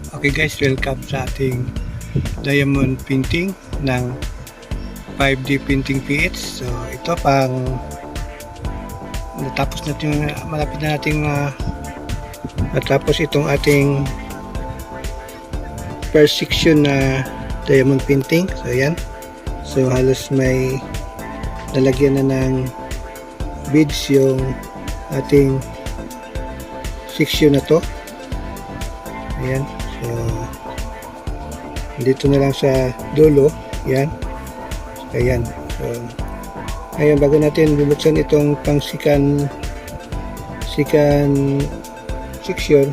Okay guys, welcome sa ating diamond painting ng 5D printing PH. So ito pang natapos natin, malapit na nating natapos itong ating first section na diamond painting. So ayan, so halos may lalagyan na ng beads yung ating section na to. Ayan, so dito na lang sa dulo. Yan. Ayan. So ngayon, bago natin bubuksan itong pang second section,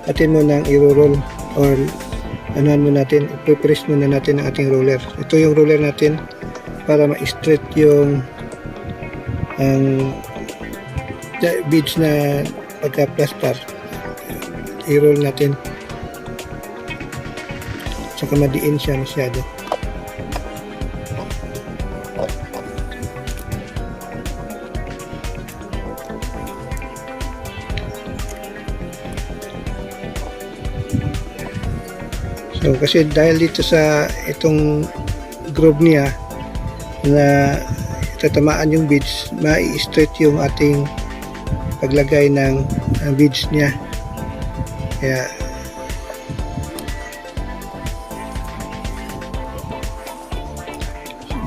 atin mo nang i-roll or anuhan mo natin, i-press muna natin ang ating roller. Ito yung roller natin para ma-straight yung ang beads na pagka-plaster. I-roll natin saka madiin siya masyado. So kasi dahil dito sa itong groove niya na tatamaan yung beads, ma-straight yung ating paglagay ng beads niya. Kaya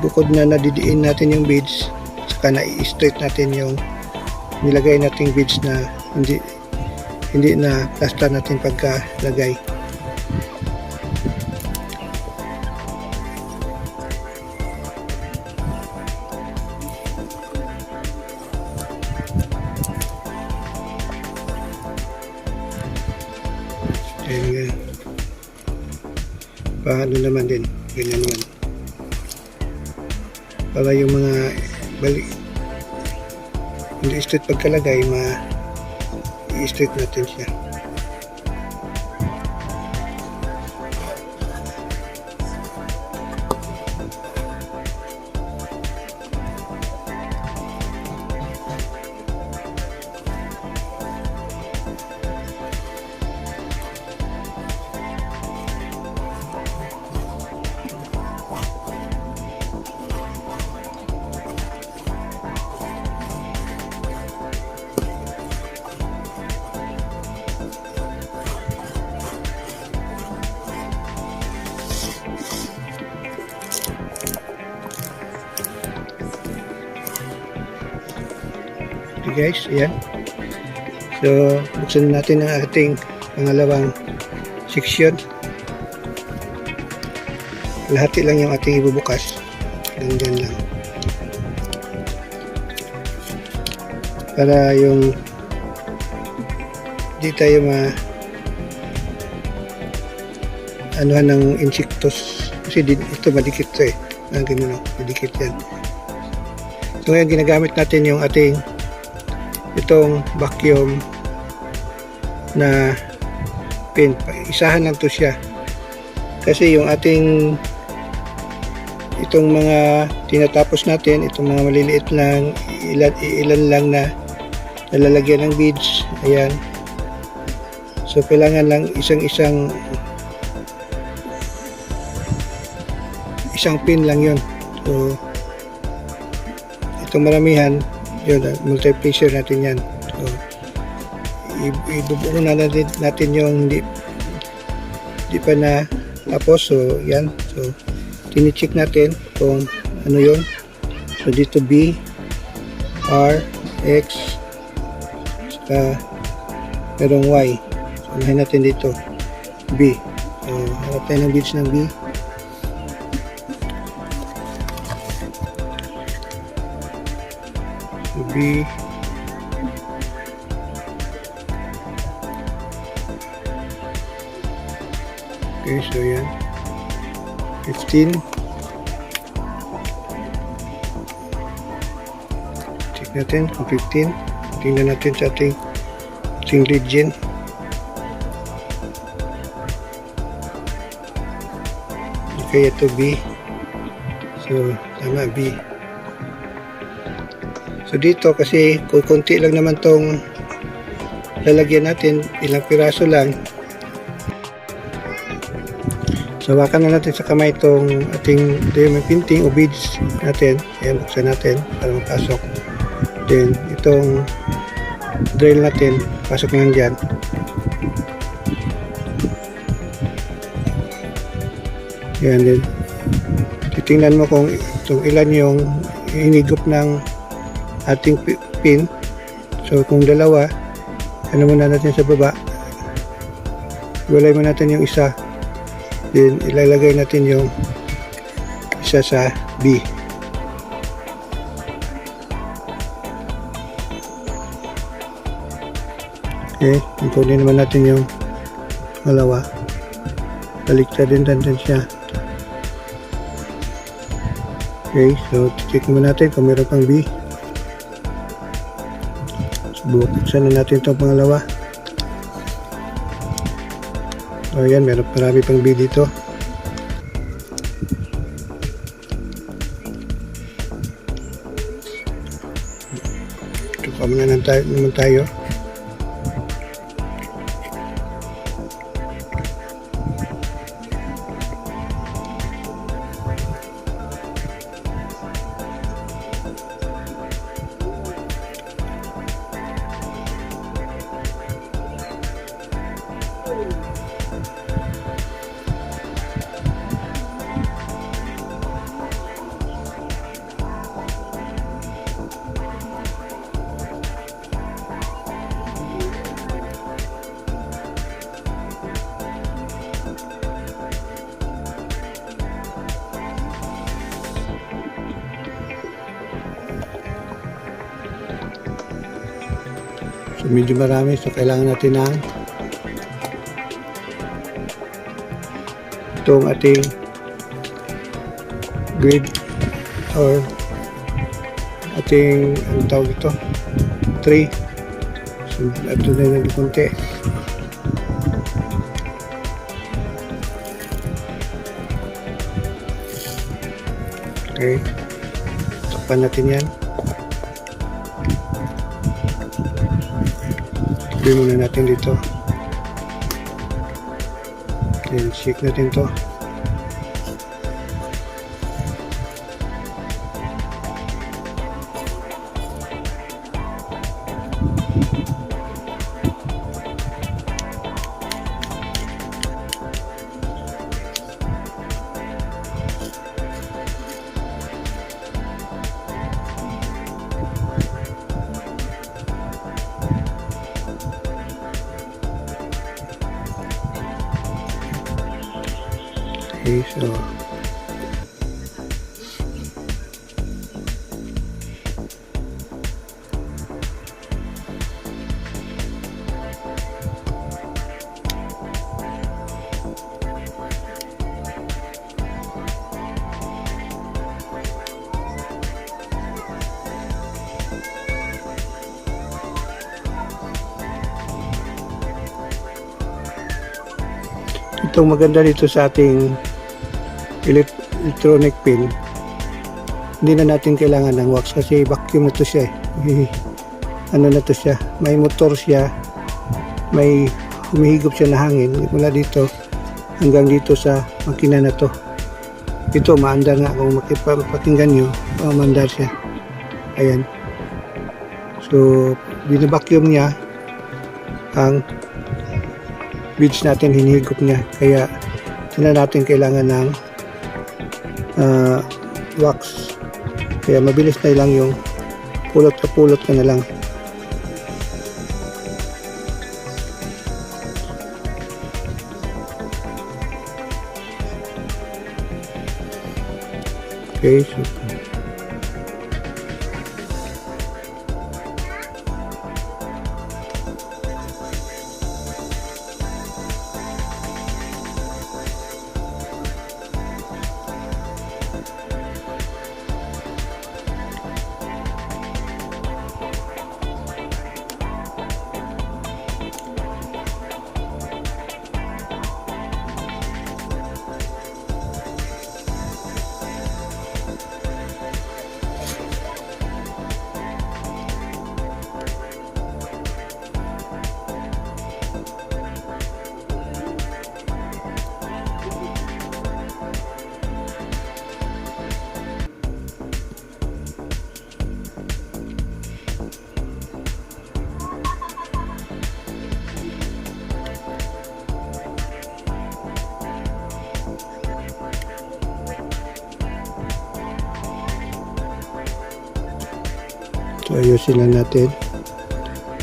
bukod na nadidiin natin yung beads, saka na-i-straight natin yung nilagay nating beads na hindi na plaster natin pagkalagay. Ayan, paano naman din, ganyan naman para yung mga balik hindi straight pagkalagay, i-straight natin siya. Okay guys, ayan. So buksan natin ang ating pangalawang section. Lahati lang yung ating ibubukas. Ganyan lang. Para yung di tayo anuhan ng insektos. Kasi ito madikit to eh. Ganun lang, madikit yan. So ngayon ginagamit natin yung ating itong vacuum na pin. Isahan lang to siya kasi yung ating itong mga tinatapos natin, itong mga maliliit lang, ilan lang na nalalagyan ng beads. Ayan, so kailangan lang isang pin lang yun. So itong maramihan yun, multiplier natin yan. So ibubuo na natin yung hindi pa na tapos. So yan, so tinicheck natin kung ano yun. So dito B, R, X, saka merong Y. So unahin natin dito B. So harap tayo ng beads ng B. B, okay, so yan 15. Check natin kung 15. Tingnan natin sa ating region. Okay, ito B. So tama, B. So dito kasi konti lang naman tong lalagyan natin, ilang piraso lang. So, hawakan na natin sa kamay itong ating diamond painting o beads natin. Ayan, buksan natin para mapasok. Then, itong drill natin, pasok lang dyan. Ayan din. Titingnan mo kung ilan yung hinigop ng ating pin. So, kung dalawa, ano muna natin sa baba. Walay mo natin yung isa. Then, ilalagay natin yung isa sa B. Okay, kunin naman natin yung malawa. Baliktad din natin siya. Okay, so check mo natin kung meron pang B. So, buksan na natin itong pangalawa. O yan, meron marami pang B dito. Tuka muna naman tayo. So, medyo marami. So, kailangan natin ng itong ating grid or ating, ang tawag ito, tray. So, ito na yung konti. Okay. Takpan natin yan. Sabi muna natin dito. Then shake natin to. Okay, so itong maganda dito sa ating electronic pin, hindi na natin kailangan ng wax kasi vacuum na to siya eh. Ano na to siya, may motor siya, may humihigop siya na hangin mula dito hanggang dito sa makina na to. Ito maandar nga, kung makipapakinggan nyo, maandar siya. Ayan, so binabacuum niya ang beads natin, hinihigop niya, kaya hindi na natin kailangan ng wax, kaya mabilis na lang yung pulot ka na lang. Okay, so So ayusin lang natin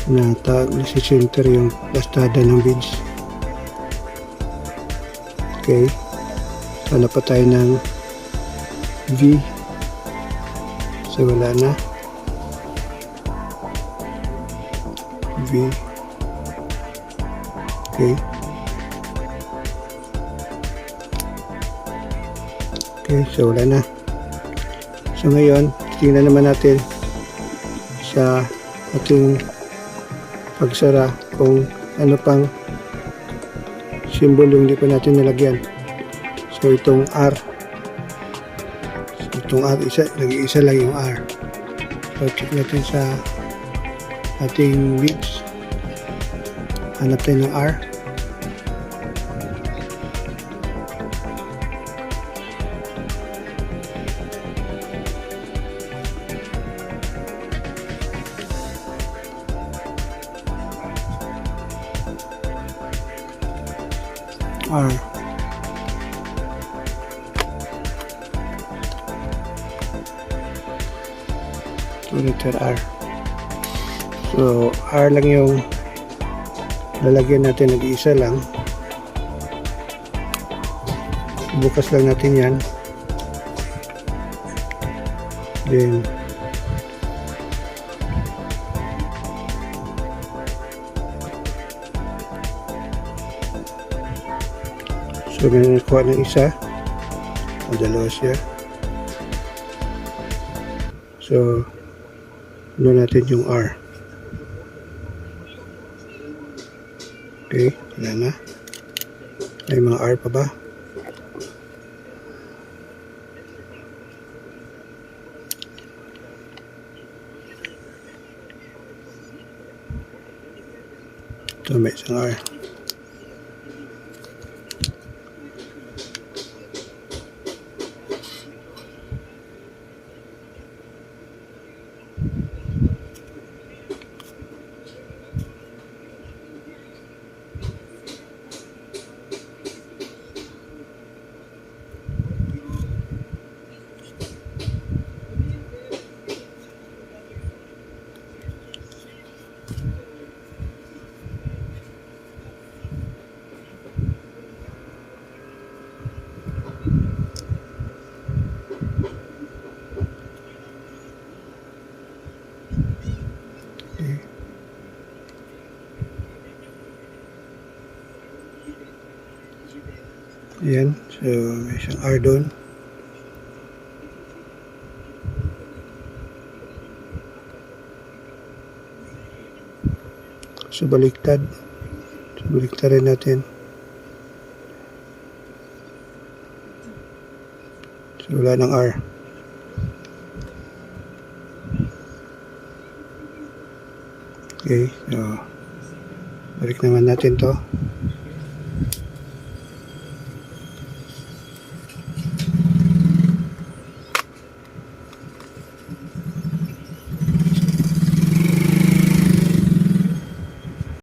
na nasi-center yung plastada ng beads. Okay. Hanap pa tayo ng V. So wala na. V. Okay. Okay, so wala na. So ngayon, tingnan naman natin sa ating pagsara kung ano pang symbol yung hindi pa natin nilagyan. So itong R. So itong R, nag-iisa lang yung R. So check natin sa ating beads. Hanap tayo ng R. R. Letter R. So R lang yung lalagyan natin, nag-iisa lang. Bukas lang natin yan. Then so may nakuha ng isa o dalawa siya. So ano natin yung R. Okay, wala na. May mga R pa ba? Ito may isang R. Ayan, so may isang R doon. So baliktad. So baliktarin natin. So wala ng R. Okay, so balik naman natin to.